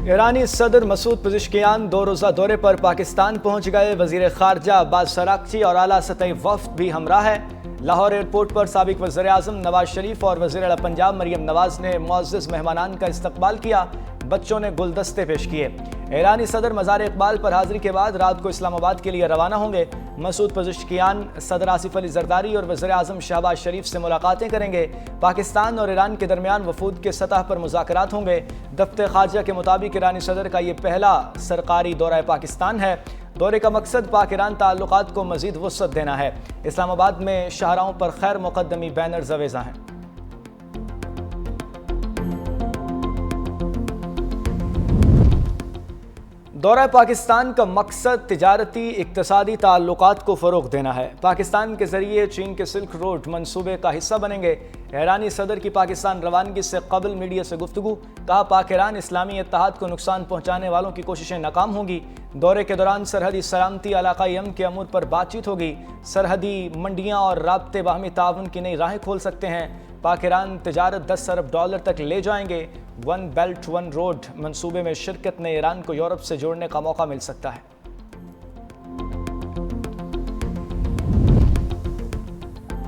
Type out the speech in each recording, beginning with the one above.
ایرانی صدر Masoud Pezeshkian 2 روزہ دورے پر پاکستان پہنچ گئے۔ وزیر خارجہ عباس اراغچی اور اعلیٰ سطحی وفد بھی ہمراہ ہے۔ لاہور ایئرپورٹ پر سابق وزیر اعظم نواز شریف اور وزیر اعلیٰ پنجاب مریم نواز نے معزز مہمانان کا استقبال کیا۔ بچوں نے گلدستے پیش کیے۔ ایرانی صدر مزار اقبال پر حاضری کے بعد رات کو اسلام آباد کے لیے روانہ ہوں گے۔ مسعود پزشکیان صدر آصف علی زرداری اور وزیر اعظم شہباز شریف سے ملاقاتیں کریں گے۔ پاکستان اور ایران کے درمیان وفود کے سطح پر مذاکرات ہوں گے۔ دفتر خارجہ کے مطابق ایرانی صدر کا یہ پہلا سرکاری دورہ پاکستان ہے۔ دورے کا مقصد پاک ایران تعلقات کو مزید وسعت دینا ہے۔ اسلام آباد میں شاہراہوں پر خیر مقدمی بینرز اویزاں ہیں۔ دورہ پاکستان کا مقصد تجارتی اقتصادی تعلقات کو فروغ دینا ہے۔ پاکستان کے ذریعے چین کے سلک روڈ منصوبے کا حصہ بنیں گے۔ ایرانی صدر کی پاکستان روانگی سے قبل میڈیا سے گفتگو، کہا پاک ایران اسلامی اتحاد کو نقصان پہنچانے والوں کی کوششیں ناکام ہوں گی۔ دورے کے دوران سرحدی سلامتی، علاقائی امن کے امور پر بات چیت ہوگی۔ سرحدی منڈیاں اور رابطے باہمی تعاون کی نئی راہیں کھول سکتے ہیں۔ پاک ایران تجارت $10 ارب تک لے جائیں گے۔ ون بیلٹ ون روڈ منصوبے میں شرکت نے ایران کو یورپ سے جوڑنے کا موقع مل سکتا ہے۔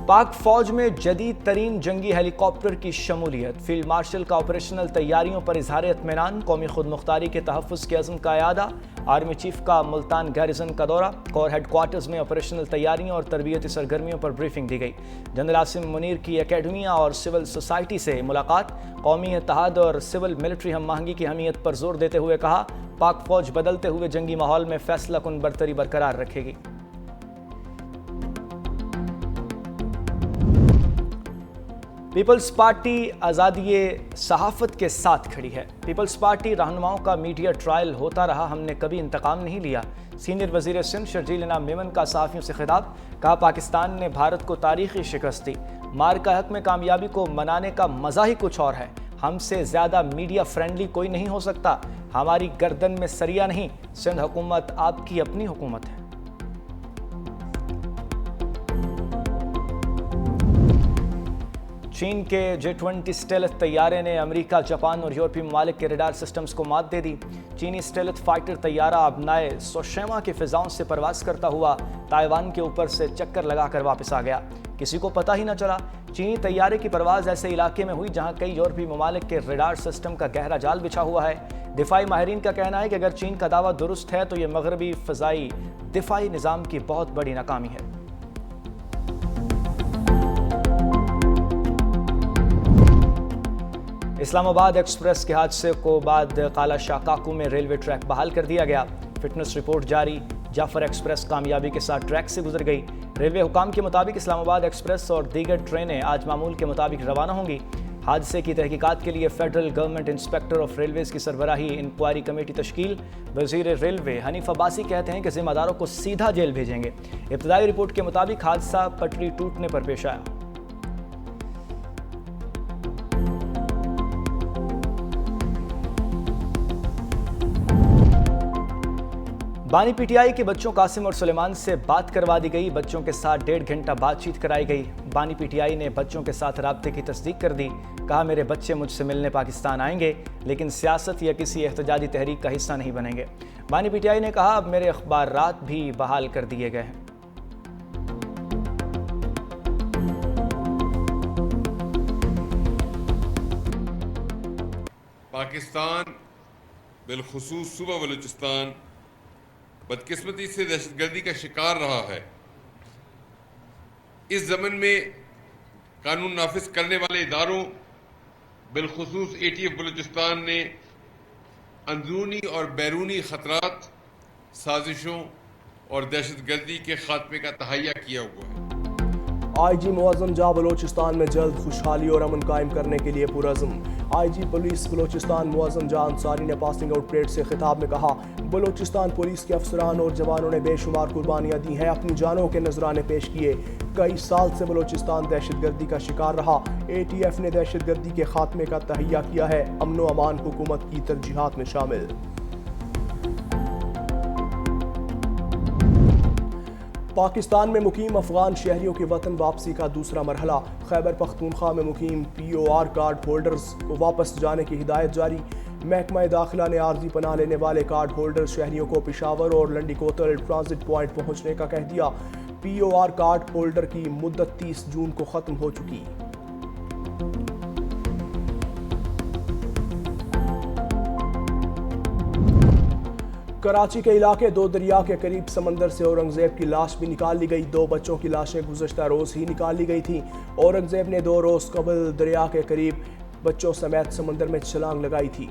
پاک فوج میں جدید ترین جنگی ہیلی کاپٹر کی شمولیت۔ فیلڈ مارشل کا آپریشنل تیاریوں پر اظہار اطمینان۔ قومی خود مختاری کے تحفظ کے عزم کا اعادہ۔ آرمی چیف کا ملتان گیریزن کا دورہ۔ کور ہیڈ کوارٹرز میں آپریشنل تیاریوں اور تربیتی سرگرمیوں پر بریفنگ دی گئی۔ جنرل عاصم منیر کی اکیڈمیاں اور سول سوسائٹی سے ملاقات۔ قومی اتحاد اور سول ملٹری ہم آہنگی کی اہمیت پر زور دیتے ہوئے کہا پاک فوج بدلتے ہوئے جنگی ماحول میں فیصلہ کن برتری برقرار رکھے گی۔ پیپلز پارٹی آزادی صحافت کے ساتھ کھڑی ہے۔ پیپلز پارٹی رہنماؤں کا میڈیا ٹرائل ہوتا رہا، ہم نے کبھی انتقام نہیں لیا۔ سینئر وزیر سندھ شرجیل انعام میمن کا صحافیوں سے خطاب، کہا پاکستان نے بھارت کو تاریخی شکست دی۔ مار کا حق میں کامیابی کو منانے کا مزہ ہی کچھ اور ہے۔ ہم سے زیادہ میڈیا فرینڈلی کوئی نہیں ہو سکتا۔ ہماری گردن میں سریا نہیں، سندھ حکومت آپ کی اپنی حکومت ہے۔ چین کے J-20 اسٹیلتھ طیارے نے امریکہ، جاپان اور یورپی ممالک کے ریڈار سسٹمز کو مات دے دی۔ چینی اسٹیلتھ فائٹر طیارہ ابنائے سوشیما کی فضاؤں سے پرواز کرتا ہوا تائیوان کے اوپر سے چکر لگا کر واپس آ گیا۔ کسی کو پتہ ہی نہ چلا۔ چینی طیارے کی پرواز ایسے علاقے میں ہوئی جہاں کئی یورپی ممالک کے ریڈار سسٹم کا گہرا جال بچھا ہوا ہے۔ دفاعی ماہرین کا کہنا ہے کہ اگر چین کا دعویٰ درست ہے تو یہ مغربی فضائی دفاعی نظام کی بہت بڑی ناکامی ہے۔ اسلام آباد ایکسپریس کے حادثے کو بعد قالہ شاہ کاکو میں ریلوے ٹریک بحال کر دیا گیا۔ فٹنس رپورٹ جاری، جعفر ایکسپریس کامیابی کے ساتھ ٹریک سے گزر گئی۔ ریلوے حکام کے مطابق اسلام آباد ایکسپریس اور دیگر ٹرینیں آج معمول کے مطابق روانہ ہوں گی۔ حادثے کی تحقیقات کے لیے federal government inspector of railways کی سربراہی انکوائری کمیٹی تشکیل۔ وزیر ریلوے حنیف عباسی کہتے ہیں کہ ذمہ داروں کو سیدھا جیل بھیجیں گے۔ ابتدائی رپورٹ کے مطابق حادثہ پٹری ٹوٹنے پر پیش آیا۔ بانی پی ٹی آئی کے بچوں قاسم اور سلیمان سے بات کروا دی گئی۔ بچوں کے ساتھ 1.5 گھنٹہ بات چیت کرائی گئی۔ بانی پی ٹی آئی نے بچوں کے ساتھ رابطے کی تصدیق کر دی۔ کہا میرے بچے مجھ سے ملنے پاکستان آئیں گے لیکن سیاست یا کسی احتجاجی تحریک کا حصہ نہیں بنیں گے۔ بانی پی ٹی آئی نے کہا اب میرے اخبارات بھی بحال کر دیے گئے ہیں۔ پاکستان بالخصوص صوبہ بلوچستان بدقسمتی سے دہشت گردی کا شکار رہا ہے۔ اس ضمن میں قانون نافذ کرنے والے اداروں بالخصوص ATF بلوچستان نے اندرونی اور بیرونی خطرات، سازشوں اور دہشت گردی کے خاتمے کا تہیہ کیا ہوا ہے۔ آئی جی معظم جاں بلوچستان میں جلد خوشحالی اور امن قائم کرنے کے لیے پرعزم۔ آئی جی پولیس بلوچستان معظم جاں انصاری نے پاسنگ آؤٹ پریڈ سے خطاب میں کہا بلوچستان پولیس کے افسران اور جوانوں نے بے شمار قربانیاں دی ہیں، اپنی جانوں کے نذرانے پیش کیے۔ کئی سال سے بلوچستان دہشت گردی کا شکار رہا۔ ATF نے دہشت گردی کے خاتمے کا تہیہ کیا ہے، امن و امان حکومت کی ترجیحات میں شامل۔ پاکستان میں مقیم افغان شہریوں کی وطن واپسی کا دوسرا مرحلہ، خیبر پختونخوا میں مقیم POR کارڈ ہولڈرز کو واپس جانے کی ہدایت جاری۔ محکمہ داخلہ نے عارضی پناہ لینے والے کارڈ ہولڈر شہریوں کو پشاور اور لنڈی کوتل ٹرانزٹ پوائنٹ پہنچنے کا کہہ دیا۔ POR کارڈ ہولڈر کی مدت 30 جون کو ختم ہو چکی۔ کراچی کے علاقے دو دریا کے قریب سمندر سے اورنگزیب کی لاش بھی نکال لی گئی۔ 2 بچوں کی لاشیں گزشتہ روز ہی نکال لی گئی تھیں۔ اورنگزیب نے 2 روز قبل دریا کے قریب بچوں سمیت سمندر میں چھلانگ لگائی تھی۔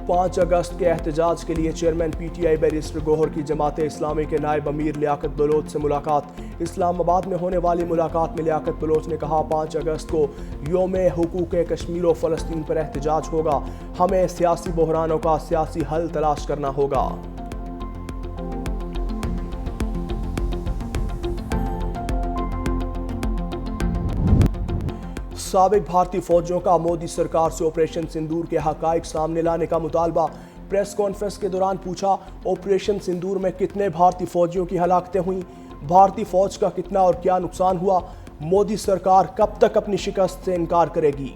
5 اگست کے احتجاج کے لیے چیئرمین PTI بیرسٹر گوہر کی جماعت اسلامی کے نائب امیر لیاقت بلوچ سے ملاقات۔ اسلام آباد میں ہونے والی ملاقات میں لیاقت بلوچ نے کہا 5 اگست کو یوم حقوق کشمیر و فلسطین پر احتجاج ہوگا، ہمیں سیاسی بحرانوں کا سیاسی حل تلاش کرنا ہوگا۔ سابق بھارتی فوجیوں کا مودی سرکار سے آپریشن سندور کے حقائق سامنے لانے کا مطالبہ۔ پریس کانفرنس کے دوران پوچھا، آپریشن سندور میں کتنے بھارتی فوجیوں کی ہلاکتیں ہوئیں؟ بھارتی فوج کا کتنا اور کیا نقصان ہوا؟ مودی سرکار کب تک اپنی شکست سے انکار کرے گی؟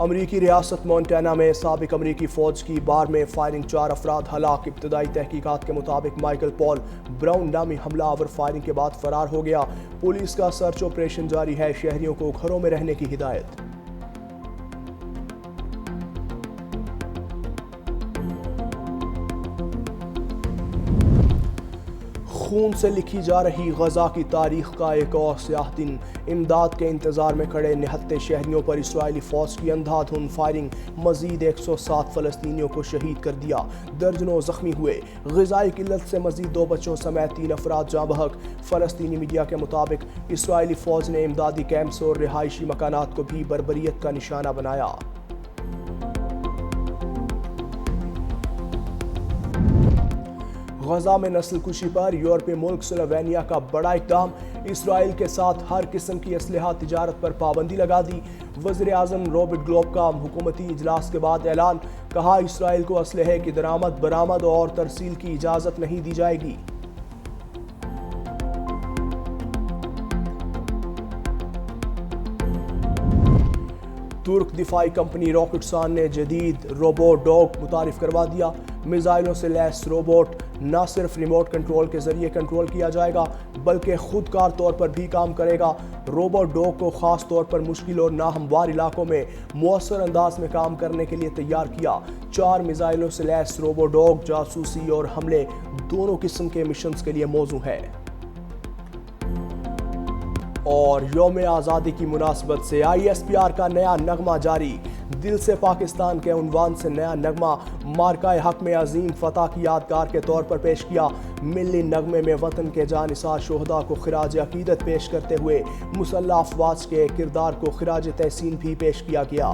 امریکی ریاست مونٹانا میں سابق امریکی فوج کی بار میں فائرنگ، 4 افراد ہلاک۔ ابتدائی تحقیقات کے مطابق مائیکل پال براؤن نامی حملہ آور فائرنگ کے بعد فرار ہو گیا۔ پولیس کا سرچ آپریشن جاری ہے، شہریوں کو گھروں میں رہنے کی ہدایت۔ خون سے لکھی جا رہی غزہ کی تاریخ کا ایک اور سیاہ دن۔ امداد کے انتظار میں کھڑے نہتے شہریوں پر اسرائیلی فوج کی اندھا دھند فائرنگ، مزید 107 فلسطینیوں کو شہید کر دیا، درجنوں زخمی ہوئے۔ غذائی قلت سے مزید 2 بچوں سمیت 3 افراد جاں بحق۔ فلسطینی میڈیا کے مطابق اسرائیلی فوج نے امدادی کیمپس اور رہائشی مکانات کو بھی بربریت کا نشانہ بنایا۔ غزہ میں نسل کشی پر یورپی ملک سلووینیا کا بڑا اقدام، اسرائیل کے ساتھ ہر قسم کی اسلحہ تجارت پر پابندی لگا دی۔ وزیر اعظم روبرٹ گلوب کا حکومتی اجلاس کے بعد اعلان، کہا اسرائیل کو اسلحے کی درآمد، برآمد اور ترسیل کی اجازت نہیں دی جائے گی۔ ترک دفاعی کمپنی راکٹسان نے جدید روبو ڈاگ متعارف کروا دیا۔ میزائلوں سے لیس روبوٹ نہ صرف ریموٹ کنٹرول کے ذریعے کنٹرول کیا جائے گا بلکہ خود کار طور پر بھی کام کرے گا۔ روبو ڈاگ کو خاص طور پر مشکل اور ناہموار علاقوں میں مؤثر انداز میں کام کرنے کے لیے تیار کیا۔ 4 میزائلوں سے لیس روبو ڈاگ جاسوسی اور حملے دونوں قسم کے مشنز کے لیے موزوں ہے۔ اور یوم آزادی کی مناسبت سے ISPR کا نیا نغمہ جاری، دل سے پاکستان کے عنوان سے نیا نغمہ مارکہ حق میں عظیم فتح کی یادگار کے طور پر پیش کیا۔ ملی نغمے میں وطن کے جانثار شہداء کو خراج عقیدت پیش کرتے ہوئے مسلح افواج کے کردار کو خراج تحسین بھی پیش کیا گیا۔